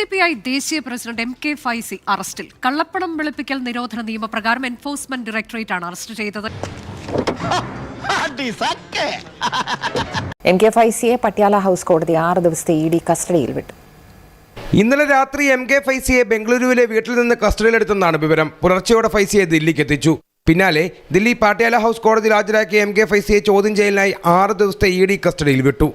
SDPI ദേശീയ president MK Faizy അറസ്റ്റിൽ. കള്ളപ്പണം വെളുപ്പിക്കൽ നിരോധന നിയമപ്രകാരം എൻഫോഴ്സ്മെന്റ് ഡയറക്ടറേറ്റാണ് അറസ്റ്റ് ചെയ്തത്. MK ഫൈസിയെ പട്യാല ഹൗസ് കോടതി 6 ദിവസത്തെ ED കസ്റ്റഡിയിൽ വിട്ടു. ഇന്നലെ രാത്രി MK ഫൈസിയെ ബംഗളൂരുവിലെ വീട്ടിൽ നിന്ന് കസ്റ്റഡിയിലെടുത്തെന്നാണ് വിവരം. പുലർച്ചെയോടെ ഫൈസിയെ ദില്ലിക്ക് എത്തിച്ചു. പിന്നാലെ ദില്ലി പാട്യാല ഹൗസ് കോടതിയിൽ ഹാജരാക്കിയ MK ഫൈസിയെ ചോദ്യം ചെയ്യലിനായി 6 ദിവസത്തെ ED കസ്റ്റഡിയിൽ വിട്ടു.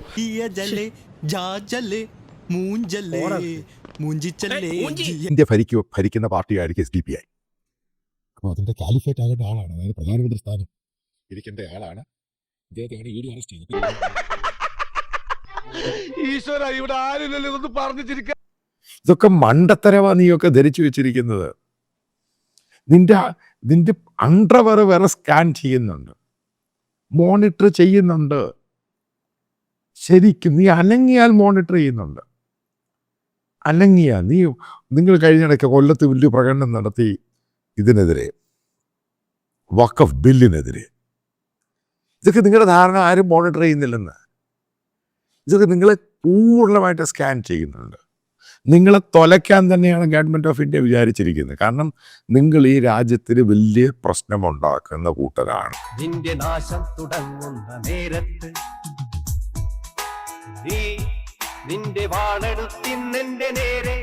ഇന്ത്യ ഭരിക്കുന്ന പാർട്ടിയായിരിക്കും SDPI. അപ്പോൾ അതിന്റെ കാലിഫേറ്റ് ആകേണ്ട ആളാണ്, അതായത് പ്രധാനമന്ത്രി സ്ഥാനം ഇരിക്കേണ്ട ആളാണ്. ഇദ്ദേഹത്തെയാണ് ED അറസ്റ്റ് ചെയ്തത്. ഇതൊക്കെ മണ്ടത്തരവാ നീയൊക്കെ ധരിച്ചു വെച്ചിരിക്കുന്നത്. നിന്റെ അണ്ടർവെയർ വേറെ സ്കാൻ ചെയ്യുന്നുണ്ട്, മോണിറ്റർ ചെയ്യുന്നുണ്ട്. ശരിക്കും നീ അനങ്ങിയാൽ മോണിറ്റർ ചെയ്യുന്നുണ്ട്. നിങ്ങൾ കഴിഞ്ഞിടയ്ക്ക് കൊല്ലത്ത് വലിയ പ്രകടനം നടത്തി ഇതിനെതിരെ, വഖഫ് ബില്ലിനെതിരെ. ഇതൊക്കെ നിങ്ങളുടെ ധാരണ ആരും മോണിറ്റർ ചെയ്യുന്നില്ലെന്ന്. ഇതൊക്കെ നിങ്ങളെ പൂർണ്ണമായിട്ട് സ്കാൻ ചെയ്യുന്നുണ്ട്. നിങ്ങളെ തൊലയ്ക്കാൻ തന്നെയാണ് ഗവൺമെൻറ് ഓഫ് ഇന്ത്യ വിചാരിച്ചിരിക്കുന്നത്. കാരണം നിങ്ങൾ ഈ രാജ്യത്തിന് വലിയ പ്രശ്നമുണ്ടാക്കുന്ന കൂട്ടരാണ്. നിന്റെ നാശം തുടങ്ങുന്ന നേരത്ത് നിന്റെ വാളെടുത്തിന്നെന്റെ നേരെ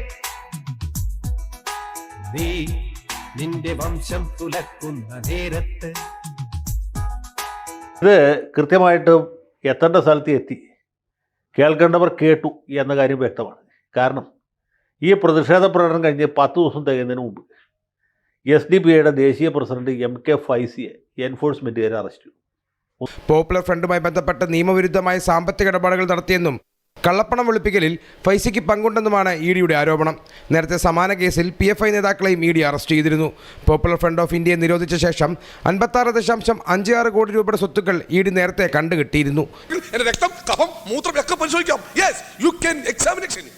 നിന്റെ വംശം തുലക്കുന്ന നേരത്ത്. ഇത് കൃത്യമായിട്ട് എത്തേണ്ട സ്ഥലത്ത് എത്തി, കേൾക്കേണ്ടവർ കേട്ടു എന്ന കാര്യം വ്യക്തമാണ്. കാരണം ഈ പ്രതിഷേധ പ്രകടനം കഴിഞ്ഞ് 10 ദിവസം തികയുന്നതിന് മുമ്പ് SDPIയുടെ ദേശീയ പ്രസിഡന്റ് MK ഫൈസിയെ എൻഫോഴ്സ്മെൻറ്റുകാർ അറസ്റ്റ് ചെയ്തു. പോപ്പുലർ ഫ്രണ്ടുമായി ബന്ധപ്പെട്ട് നിയമവിരുദ്ധമായ സാമ്പത്തിക ഇടപാടുകൾ നടത്തിയെന്നും കള്ളപ്പണം വെളുപ്പിക്കലിൽ ഫൈസിക്ക് പങ്കുണ്ടെന്നുമാണ് EDയുടെ ആരോപണം. നേരത്തെ സമാന കേസിൽ PFI നേതാക്കളെയും ED അറസ്റ്റ് ചെയ്തിരുന്നു. പോപ്പുലർ ഫ്രണ്ട് ഓഫ് ഇന്ത്യയെ നിരോധിച്ച ശേഷം 56.56 കോടി രൂപയുടെ സ്വത്തുക്കൾ ED നേരത്തെ കണ്ടുകിട്ടിയിരുന്നു.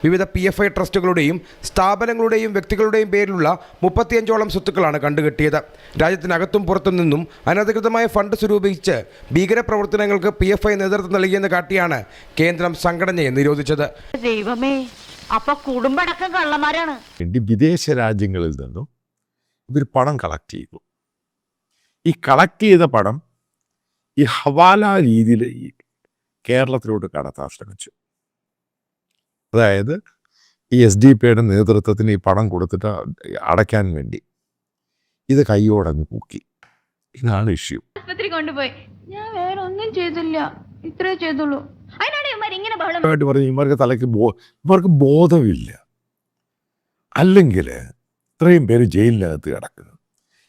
വിവിധ PFI ട്രസ്റ്റുകളുടെയും സ്ഥാപനങ്ങളുടെയും വ്യക്തികളുടെയും പേരിലുള്ള 35ഓളം സ്വത്തുക്കളാണ് കണ്ടുകിട്ടിയത്. രാജ്യത്തിനകത്തും പുറത്തു നിന്നും അനധികൃതമായ ഫണ്ട് സ്വരൂപിച്ച് ഭീകരപ്രവർത്തനങ്ങൾക്ക് PFI നേതൃത്വം നൽകിയെന്ന് കാട്ടിയാണ് കേന്ദ്രം സംഘടനയെ നിരോധിച്ചത്. ദൈവമേ, അപ്പൊ കുടുംബടക്കം കള്ളന്മാരാണ്. വിദേശ രാജ്യങ്ങളിൽ നിന്നും ഇവർ പണം കളക്ട് ചെയ്തു. ഈ കളക്ട് ചെയ്ത പണം ഈ ഹവാല രീതിയിൽ കേരളത്തിലോട്ട് കടത്താൻ ശ്രമിച്ചു. അതായത് ഈ SDPIയുടെ നേതൃത്വത്തിന് ഈ പണം കൊടുത്തിട്ട് അടയ്ക്കാൻ വേണ്ടി ഇത് കൈയോടങ്ങ് പൂക്കി. ഇതാണ് ഇഷ്യൂ. ആശുപത്രി കൊണ്ടുപോയി, ഞാൻ വേറെ ഒന്നും ചെയ്തില്ല, ഇത്രേ ചെയ്തുള്ളൂ. പറഞ്ഞു ഇവർക്ക് തലയ്ക്ക് ഇവർക്ക് ബോധമില്ല. അല്ലെങ്കിൽ ഇത്രയും പേര് ജയിലിനകത്ത് കിടക്കുന്നു.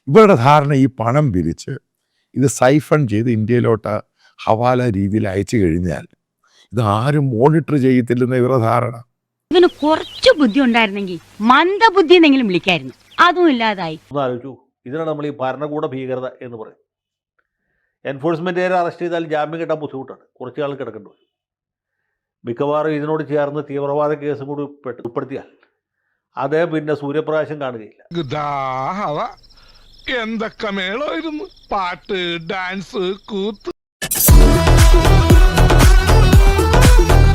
ഇവരുടെ ധാരണ ഈ പണം പിരിച്ച് ഇത് സൈഫൺ ചെയ്ത് ഇന്ത്യയിലോട്ട് ഹവാല രീതിയിൽ അയച്ചു കഴിഞ്ഞാൽ ഇത് ആരും മോണിറ്റർ ചെയ്യത്തില്ലെന്ന് ഇവരുടെ ധാരണ. ഇവന് കുറച്ച് ബുദ്ധി ഉണ്ടായിരുന്നെങ്കിൽ മന്ദബുദ്ധി എന്നെങ്കിലും വിളിക്കായിരുന്നു. അതും ഇല്ലാതായി. ആലോചിച്ചു, ഇതിനാണ് നമ്മൾ ഈ ഭരണകൂട ഭീകരത എന്ന് പറയും. എൻഫോഴ്സ്മെൻറ്റുകാരെ അറസ്റ്റ് ചെയ്താൽ ജാമ്യം കിട്ടാൻ ബുദ്ധിമുട്ടാണ്, കുറച്ച് ആൾ കിടക്കേണ്ടി വരും. മിക്കവാറും ഇതിനോട് ചേർന്ന് തീവ്രവാദ കേസും കൂടി ഉൾപ്പെടുത്തിയാൽ അതേ പിന്നെ സൂര്യപ്രകാശം കാണുകയില്ല. എന്തൊക്കെ മേളായിരുന്നു, പാട്ട്, ഡാൻസ്, കൂത്ത്.